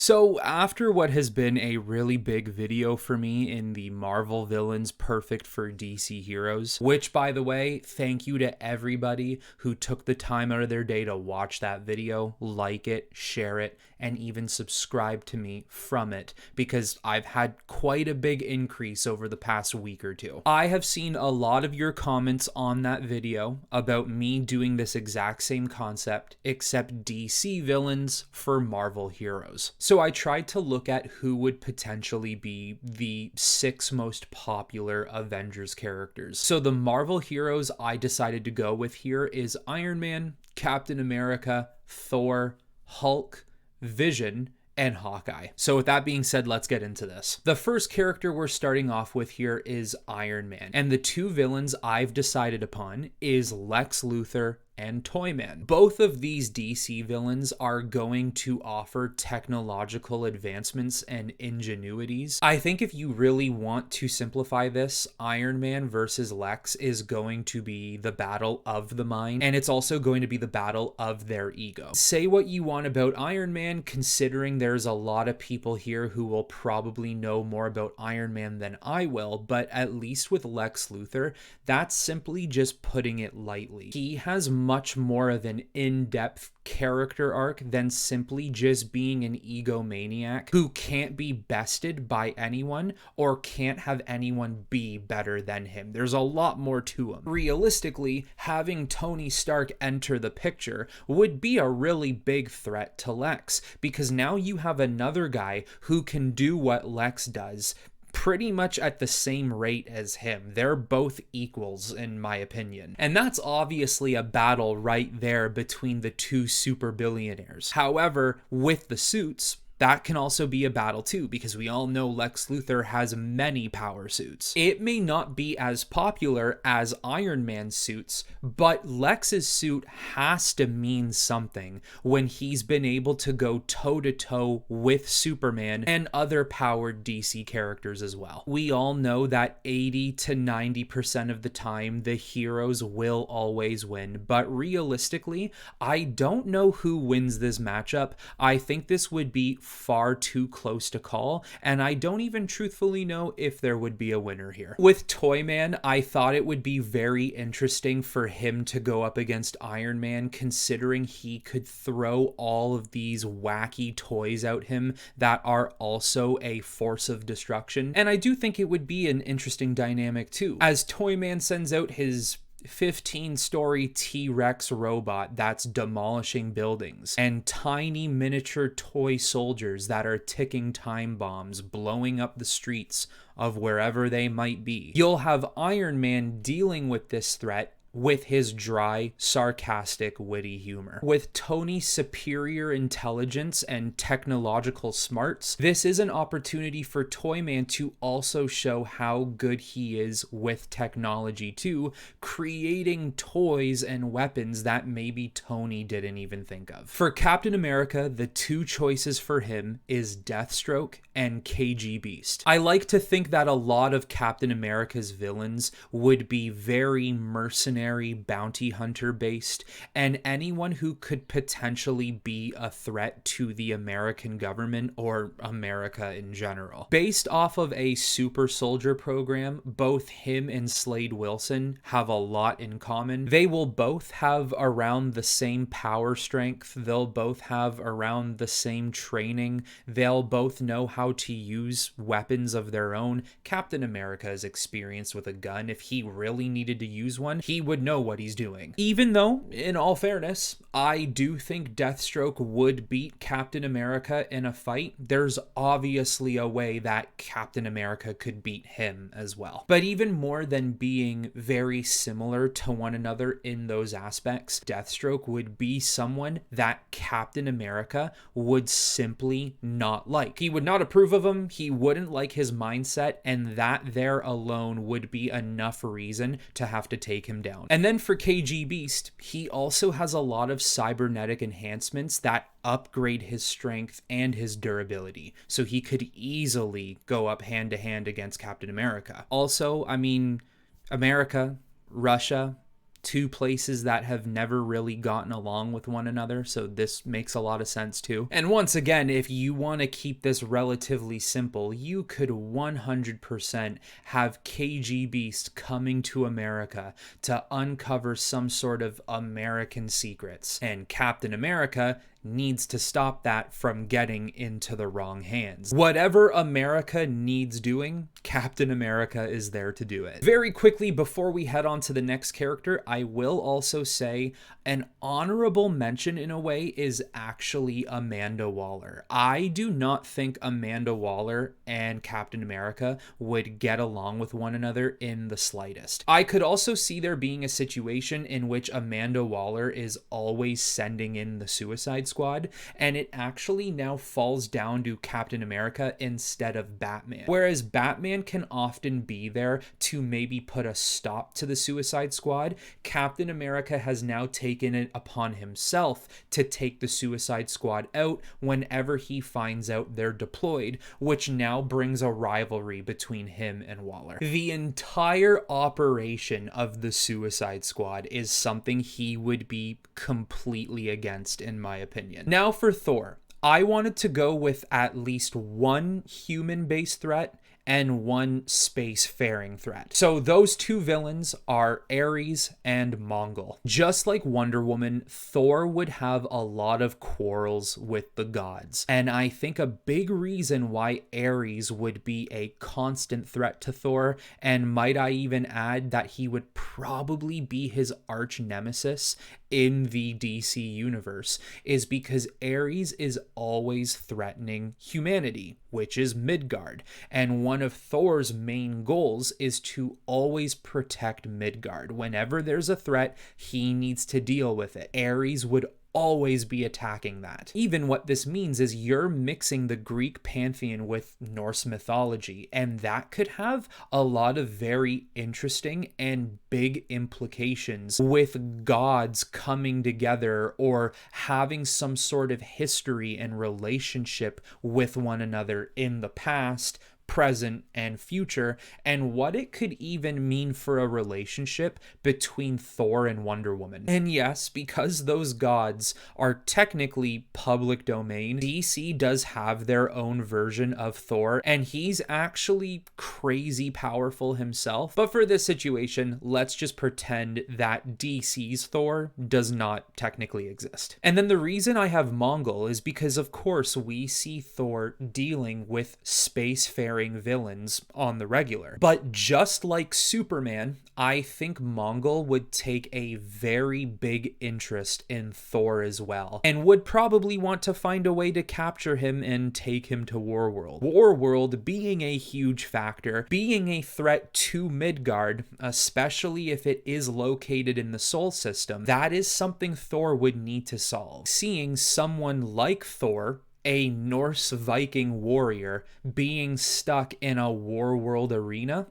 So, after what has been a really big video for me in the Marvel villains perfect for DC heroes, which, by the way, thank you to everybody who took the time out of their day to watch that video, like it, share it, and even subscribe to me from it, because I've had quite a big increase over the past week or two. I have seen a lot of your comments on that video about me doing this exact same concept, except DC villains for Marvel heroes. So I tried to look at who would potentially be the 6 most popular Avengers characters. So the Marvel heroes I decided to go with here is Iron Man, Captain America, Thor, Hulk, Vision, and Hawkeye. So with that being said, let's get into this. The first character we're starting off with here is Iron Man. And the two villains I've decided upon is Lex Luthor and Toyman. Both of these DC villains are going to offer technological advancements and ingenuities. I think if you really want to simplify this, Iron Man versus Lex is going to be the battle of the mind, and it's also going to be the battle of their ego. Say what you want about Iron Man, considering there's a lot of people here who will probably know more about Iron Man than I will, but at least with Lex Luthor, that's simply just putting it lightly. He has much more of an in-depth character arc than simply just being an egomaniac who can't be bested by anyone or can't have anyone be better than him. There's a lot more to him. Realistically, having Tony Stark enter the picture would be a really big threat to Lex, because now you have another guy who can do what Lex does pretty much at the same rate as him. They're both equals, in my opinion. And that's obviously a battle right there between the two super billionaires. However, with the suits, that can also be a battle too, because we all know Lex Luthor has many power suits. It may not be as popular as Iron Man's suits, but Lex's suit has to mean something when he's been able to go toe-to-toe with Superman and other powered DC characters as well. We all know that 80 to 90% of the time, the heroes will always win, but realistically, I don't know who wins this matchup. I think this would be far too close to call, and I don't even truthfully know if there would be a winner here. With Toyman, I thought it would be very interesting for him to go up against Iron Man, considering he could throw all of these wacky toys at him that are also a force of destruction, and I do think it would be an interesting dynamic too, as Toyman sends out his 15-story T-Rex robot that's demolishing buildings, and tiny miniature toy soldiers that are ticking time bombs, blowing up the streets of wherever they might be. You'll have Iron Man dealing with this threat with his dry, sarcastic, witty humor. With Tony's superior intelligence and technological smarts, this is an opportunity for Toyman to also show how good he is with technology too, creating toys and weapons that maybe Tony didn't even think of. For Captain America, the two choices for him is Deathstroke and KG Beast. I like to think that a lot of Captain America's villains would be very mercenary, bounty hunter based, and anyone who could potentially be a threat to the American government or America in general. Based off of a super soldier program, both him and Slade Wilson have a lot in common. They will both have around the same power strength. They'll both have around the same training. They'll both know how to use weapons of their own. Captain America is experienced with a gun. If he really needed to use one, he would know what he's doing. Even though, in all fairness, I do think Deathstroke would beat Captain America in a fight, there's obviously a way that Captain America could beat him as well. But even more than being very similar to one another in those aspects, Deathstroke would be someone that Captain America would simply not like. He would not approve of him, he wouldn't like his mindset, and that there alone would be enough reason to have to take him down. And then for KG Beast, he also has a lot of cybernetic enhancements that upgrade his strength and his durability, so he could easily go up hand to hand against Captain America. Also, I mean, America, Russia, two places that have never really gotten along with one another, so this makes a lot of sense too. And once again, if you want to keep this relatively simple, you could 100% have KG Beast coming to America to uncover some sort of American secrets, and Captain America needs to stop that from getting into the wrong hands. Whatever America needs doing, Captain America is there to do it. Very quickly, before we head on to the next character, I will also say an honorable mention in a way is actually Amanda Waller. I do not think Amanda Waller and Captain America would get along with one another in the slightest. I could also see there being a situation in which Amanda Waller is always sending in the Suicide Squad, and it actually now falls down to Captain America instead of Batman. Whereas Batman can often be there to maybe put a stop to the Suicide Squad, Captain America has now taken it upon himself to take the Suicide Squad out whenever he finds out they're deployed, which now brings a rivalry between him and Waller. The entire operation of the Suicide Squad is something he would be completely against, in my opinion. Now for Thor, I wanted to go with at least one human-based threat and one space-faring threat. So those two villains are Ares and Mongol. Just like Wonder Woman, Thor would have a lot of quarrels with the gods. And I think a big reason why Ares would be a constant threat to Thor, and might I even add that he would probably be his arch nemesis in the DC universe, is because Ares is always threatening humanity, which is Midgard. And one of Thor's main goals is to always protect Midgard. Whenever there's a threat, he needs to deal with it. Ares would always be attacking that. Even what this means is you're mixing the Greek pantheon with Norse mythology, and that could have a lot of very interesting and big implications with gods coming together or having some sort of history and relationship with one another in the past, present, and future, and what it could even mean for a relationship between Thor and Wonder Woman. And yes, because those gods are technically public domain, DC does have their own version of Thor, and he's actually crazy powerful himself. But for this situation, let's just pretend that DC's Thor does not technically exist. And then the reason I have Mongol is because, of course, we see Thor dealing with spacefaring villains on the regular. But just like Superman, I think Mongol would take a very big interest in Thor as well, and would probably want to find a way to capture him and take him to Warworld. Warworld being a huge factor, being a threat to Midgard, especially if it is located in the Sol system, that is something Thor would need to solve. Seeing someone like Thor, a Norse Viking warrior, being stuck in a Warworld arena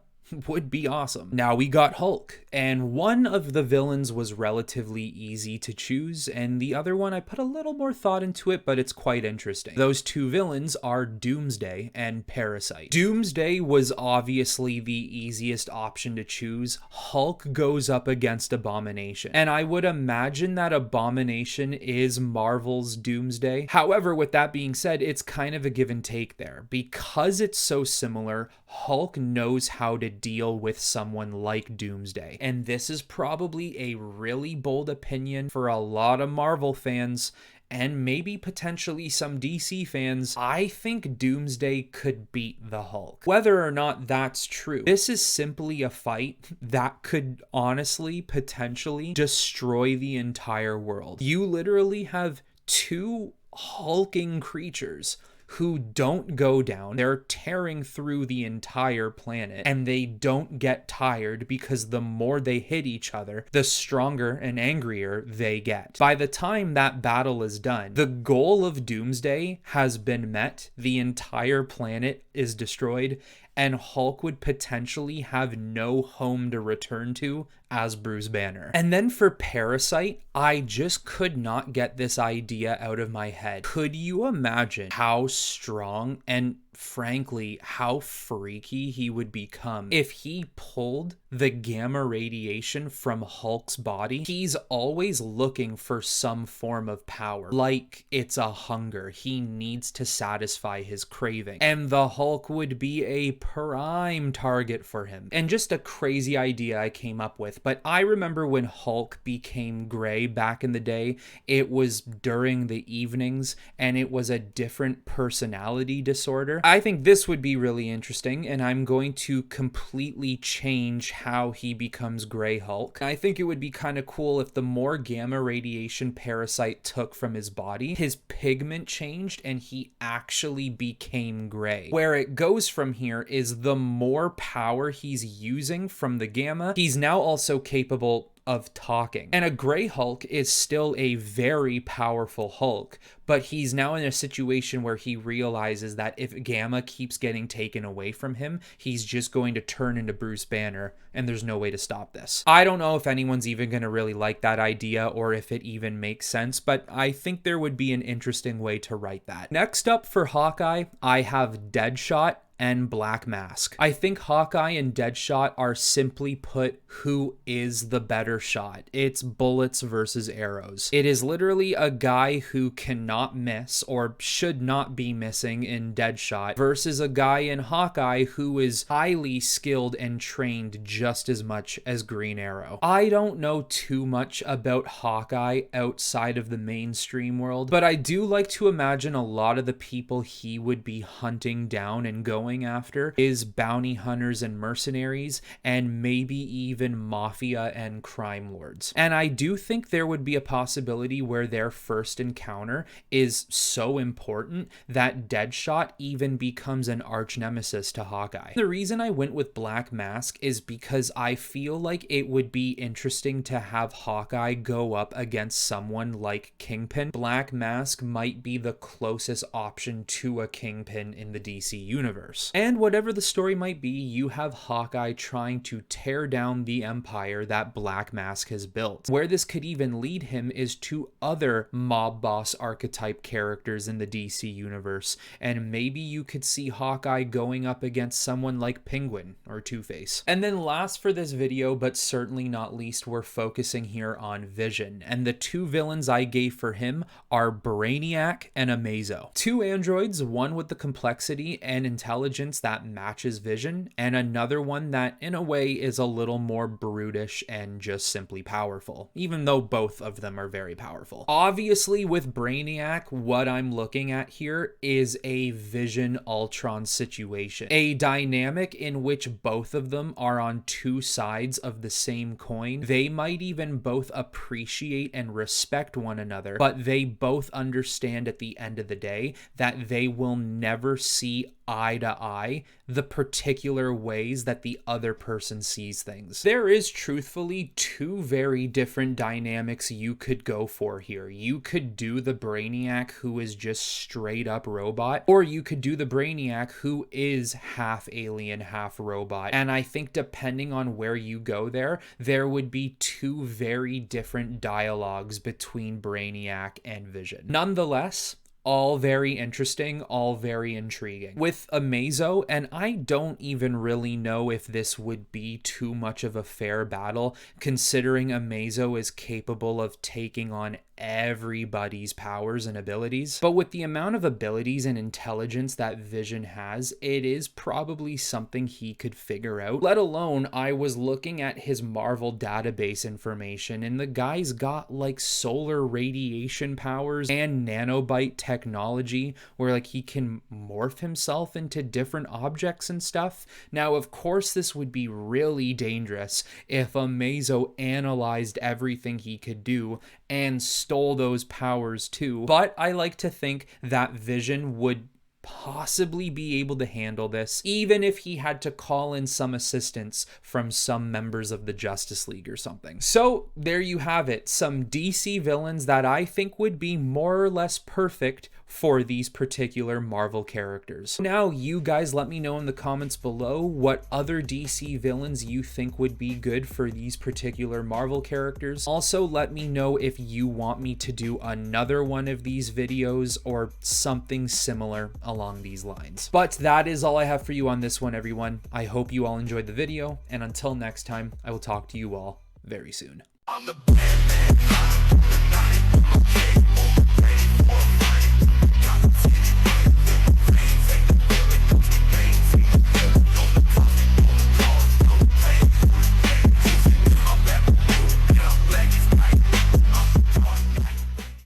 would be awesome. Now we got Hulk, and one of the villains was relatively easy to choose, and the other one I put a little more thought into it, but it's quite interesting. Those two villains are Doomsday and Parasite. Doomsday was obviously the easiest option to choose. Hulk goes up against Abomination, and I would imagine that Abomination is Marvel's Doomsday. However, with that being said, it's kind of a give and take there. Because it's so similar, Hulk knows how to deal with someone like Doomsday. And this is probably a really bold opinion for a lot of Marvel fans, and maybe potentially some DC fans. I think Doomsday could beat the Hulk. Whether or not that's true, this is simply a fight that could honestly, potentially destroy the entire world. You literally have two hulking creatures who don't go down. They're tearing through the entire planet, and they don't get tired because the more they hit each other, the stronger and angrier they get. By the time that battle is done, the goal of Doomsday has been met, the entire planet is destroyed, and Hulk would potentially have no home to return to as Bruce Banner. And then for Parasite, I just could not get this idea out of my head. Could you imagine how strong and frankly, how freaky he would become if he pulled the gamma radiation from Hulk's body. He's always looking for some form of power, like it's a hunger. He needs to satisfy his craving, and the Hulk would be a prime target for him. And just a crazy idea I came up with, but I remember when Hulk became gray back in the day, it was during the evenings, and it was a different personality disorder. I think this would be really interesting, and I'm going to completely change how he becomes Gray Hulk. I think it would be kind of cool if the more gamma radiation Parasite took from his body, his pigment changed and he actually became gray. Where it goes from here is the more power he's using from the gamma, he's now also capable of talking. And a Gray Hulk is still a very powerful Hulk, but he's now in a situation where he realizes that if gamma keeps getting taken away from him, he's just going to turn into Bruce Banner, and there's no way to stop this. I don't know if anyone's even going to really like that idea or if it even makes sense, but I think there would be an interesting way to write that. Next up for Hawkeye, I have Deadshot and Black Mask. I think Hawkeye and Deadshot are, simply put, who is the better shot. It's bullets versus arrows. It is literally a guy who cannot miss or should not be missing in Deadshot versus a guy in Hawkeye who is highly skilled and trained just as much as Green Arrow. I don't know too much about Hawkeye outside of the mainstream world, but I do like to imagine a lot of the people he would be hunting down and going after is bounty hunters and mercenaries, and maybe even mafia and crime lords. And I do think there would be a possibility where their first encounter is so important that Deadshot even becomes an arch nemesis to Hawkeye. The reason I went with Black Mask is because I feel like it would be interesting to have Hawkeye go up against someone like Kingpin. Black Mask might be the closest option to a Kingpin in the DC universe. And whatever the story might be, you have Hawkeye trying to tear down the empire that Black Mask has built. Where this could even lead him is to other mob boss archetype characters in the DC universe, and maybe you could see Hawkeye going up against someone like Penguin or Two-Face. And then last for this video, but certainly not least, we're focusing here on Vision, and the two villains I gave for him are Brainiac and Amazo. Two androids, one with the complexity and intelligence that matches Vision, and another one that in a way is a little more brutish and just simply powerful, even though both of them are very powerful. Obviously with Brainiac, what I'm looking at here is a Vision Ultron situation, a dynamic in which both of them are on two sides of the same coin. They might even both appreciate and respect one another, but they both understand at the end of the day that they will never see eye to eye the particular ways that the other person sees things. There is truthfully two very different dynamics you could go for here. You could do the Brainiac who is just straight up robot, or you could do the Brainiac who is half alien, half robot. And I think depending on where you go there would be two very different dialogues between Brainiac and Vision. Nonetheless, all very interesting, all very intriguing. With Amazo, and I don't even really know if this would be too much of a fair battle, considering Amazo is capable of taking on everybody's powers and abilities. But with the amount of abilities and intelligence that Vision has, it is probably something he could figure out. Let alone, I was looking at his Marvel database information, and the guy's got like solar radiation powers and nanobite technology where like he can morph himself into different objects and stuff. Now, of course, this would be really dangerous if Amazo analyzed everything he could do and stole those powers too. But I like to think that Vision would possibly be able to handle this, even if he had to call in some assistance from some members of the Justice League or something. So there you have it, some DC villains that I think would be more or less perfect for these particular Marvel characters. Now, you guys let me know in the comments below what other DC villains you think would be good for these particular Marvel characters. Also, let me know if you want me to do another one of these videos or something similar along these lines. But that is all I have for you on this one, everyone. I hope you all enjoyed the video, and until next time, I will talk to you all very soon.